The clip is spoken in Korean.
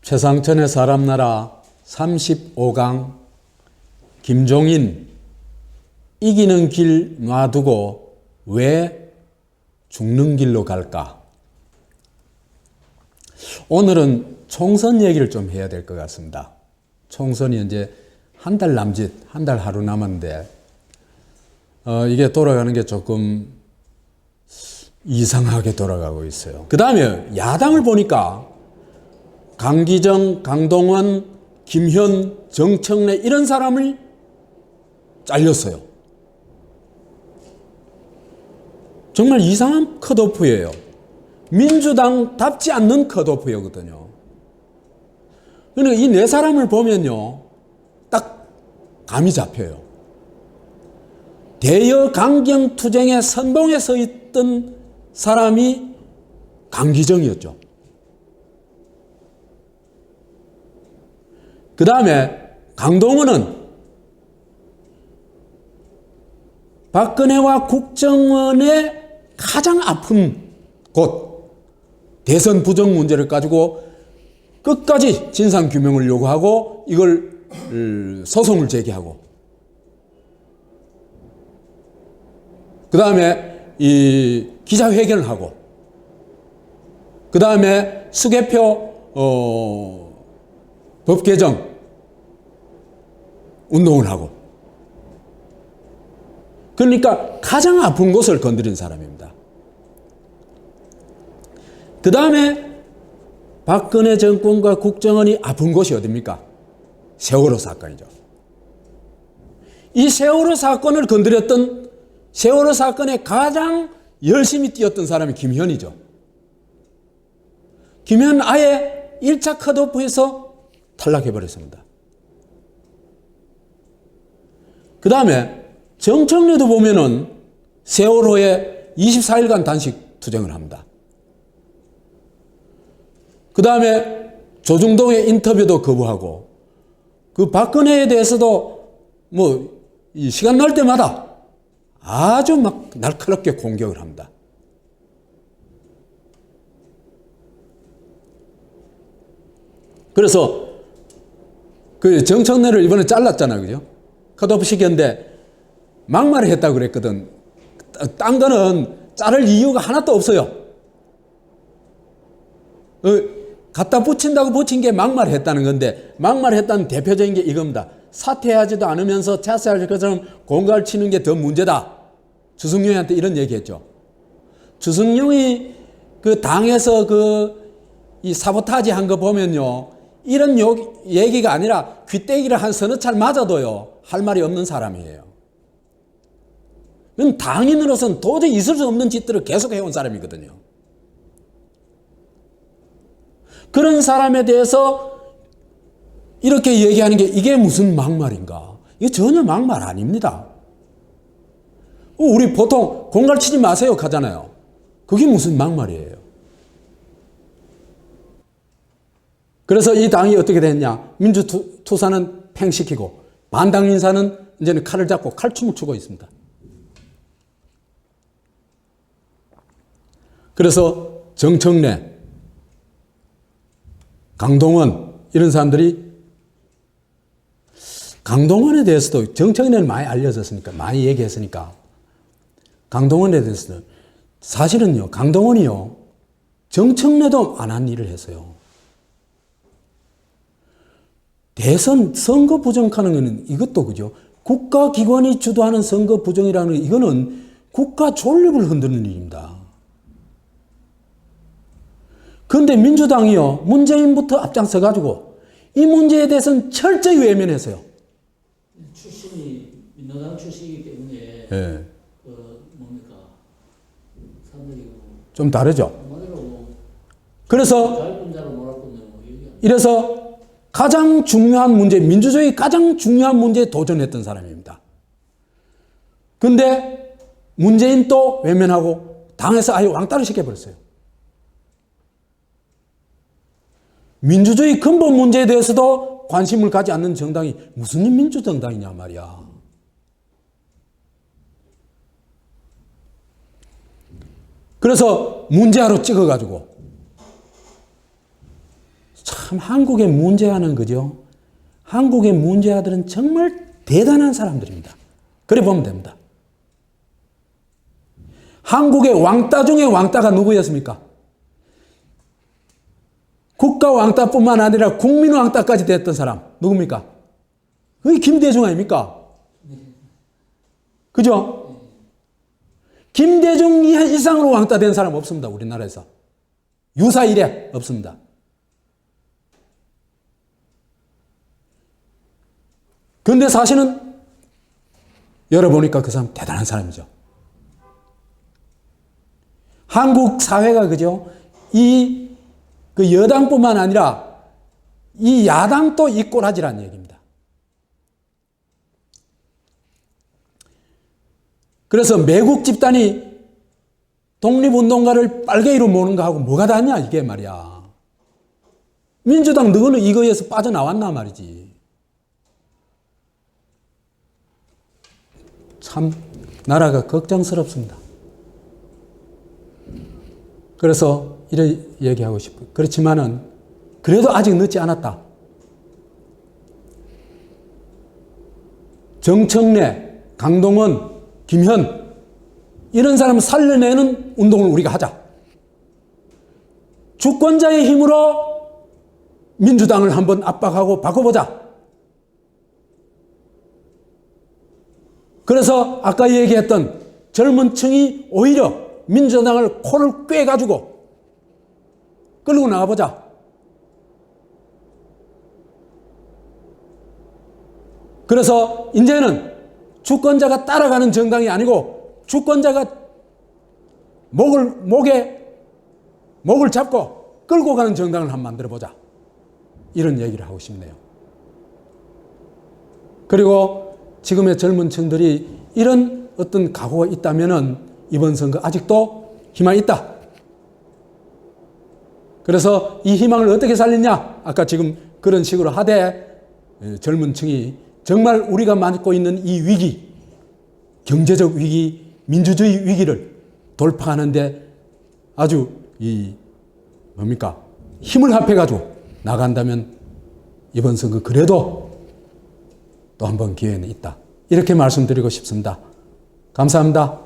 최상천의 사람나라 35강 김종인 이기는 길 놔두고 왜 죽는 길로 갈까? 오늘은 총선 얘기를 좀 해야 될 것 같습니다. 총선이 이제 한 달 남짓, 한 달 하루 남았는데 이게 돌아가는 게 조금 이상하게 돌아가고 있어요. 그 다음에 야당을 보니까 강기정, 강동원, 김현, 정청래 이런 사람을 잘렸어요. 정말 이상한 컷오프예요. 민주당답지 않는 컷오프였거든요. 그러니까 이 네 사람을 보면요, 딱 감이 잡혀요. 대여 강경 투쟁의 선봉에 서 있던 사람이 강기정이었죠. 그 다음에 강동원은 박근혜와 국정원의 가장 아픈 곳, 대선 부정 문제를 가지고 끝까지 진상규명을 요구하고 이걸 소송을 제기하고, 그 다음에 이 기자회견을 하고, 그 다음에 수개표 법 개정 운동을 하고, 그러니까 가장 아픈 곳을 건드린 사람입니다. 그 다음에 박근혜 정권과 국정원이 아픈 곳이 어디입니까? 세월호 사건이죠. 이 세월호 사건을 건드렸던, 세월호 사건에 가장 열심히 뛰었던 사람이 김현이죠. 김현 아예 1차 컷오프에서 탈락해버렸습니다. 그 다음에 정청래도 보면은 세월호에 24일간 단식 투쟁을 합니다. 그 다음에 조중동의 인터뷰도 거부하고, 그 박근혜에 대해서도 뭐 이 시간 날 때마다 아주 막 날카롭게 공격을 합니다. 그래서 그 정청래를 이번에 잘랐잖아요, 그죠? 컷오프 시켰는데 막말을 했다고 그랬거든. 딴 거는 자를 이유가 하나도 없어요. 갖다 붙인다고 붙인 게 막말을 했다는 건데, 막말을 했다는 대표적인 게 이겁니다. 사퇴하지도 않으면서 차세할 것처럼 공갈을 치는 게 더 문제다. 주승용한테 이런 얘기 했죠. 주승용이 그 당에서 이 사보타지 한 거 보면요, 이런 얘기가 아니라 귀때기를 한 서너 찰 맞아도요, 할 말이 없는 사람이에요. 당인으로서는 도저히 있을 수 없는 짓들을 계속 해온 사람이거든요. 그런 사람에 대해서 이렇게 얘기하는 게 이게 무슨 막말인가? 이게 전혀 막말 아닙니다. 우리 보통 공갈 치지 마세요 하잖아요. 그게 무슨 막말이에요. 그래서 이 당이 어떻게 됐냐? 민주투사는 팽시키고 반당 인사는 이제는 칼을 잡고 칼춤을 추고 있습니다. 그래서 정청래, 강동원 이런 사람들이, 강동원에 대해서도 정청래는 많이 알려졌으니까, 많이 얘기했으니까, 강동원에 대해서는 사실은요, 강동원이요, 정청래도 안 한 일을 했어요. 대선 선거 부정하는 거는 이것도 그죠. 국가기관이 주도하는 선거 부정이라는 이거는 국가 존립을 흔드는 일입니다. 그런데 민주당이요, 문재인부터 앞장서가지고 이 문제에 대해서는 철저히 외면했어요. 출신이 민노당 출신이기 때문에, 예. 뭡니까, 사람들이 좀 다르죠. 한마디로 그래서 자유분자로 몰아붙는 얘기야. 이래서 가장 중요한 문제, 민주주의 가장 중요한 문제에 도전했던 사람입니다. 근데 문재인 또 외면하고 당에서 아예 왕따를 시켜버렸어요. 민주주의 근본 문제에 대해서도 관심을 가지 않는 정당이 무슨 민주정당이냐 말이야. 그래서 문제아로 찍어가지고 참 참 한국의 문제아는 그죠? 한국의 문제아들은 정말 대단한 사람들입니다. 그래 보면 됩니다. 한국의 왕따 중에 왕따가 누구였습니까? 국가 왕따뿐만 아니라 국민 왕따까지 됐던 사람 누굽니까? 그게 김대중 아닙니까? 그죠? 김대중 이상으로 왕따 된 사람 없습니다. 우리나라에서. 유사 이래 없습니다. 그런데 사실은 열어보니까 그 사람 대단한 사람이죠. 한국 사회가 그죠? 그 여당뿐만 아니라 이 야당도 이 꼬라지라는 얘기입니다. 그래서 매국 집단이 독립운동가를 빨갱이로 모는 거하고 뭐가 다르냐 이게 말이야. 민주당 너는 이거에서 빠져나왔나 말이지. 참 나라가 걱정스럽습니다. 그래서 이렇게 얘기하고 싶어요. 그렇지만은 그래도 아직 늦지 않았다. 정청래, 강동원, 김현 이런 사람을 살려내는 운동을 우리가 하자. 주권자의 힘으로 민주당을 한번 압박하고 바꿔보자. 그래서 아까 얘기했던 젊은 층이 오히려 민주당을 코를 꿰가지고 끌고 나가보자. 그래서 이제는 주권자가 따라가는 정당이 아니고 주권자가 목을 잡고 끌고 가는 정당을 한번 만들어보자. 이런 얘기를 하고 싶네요. 그리고 지금의 젊은 층들이 이런 어떤 각오가 있다면은 이번 선거 아직도 희망이 있다. 그래서 이 희망을 어떻게 살리냐? 아까 지금 그런 식으로 하되 젊은 층이 정말 우리가 맞고 있는 이 위기, 경제적 위기, 민주주의 위기를 돌파하는데 아주 힘을 합해가지고 나간다면 이번 선거 그래도 또 한 번 기회는 있다. 이렇게 말씀드리고 싶습니다. 감사합니다.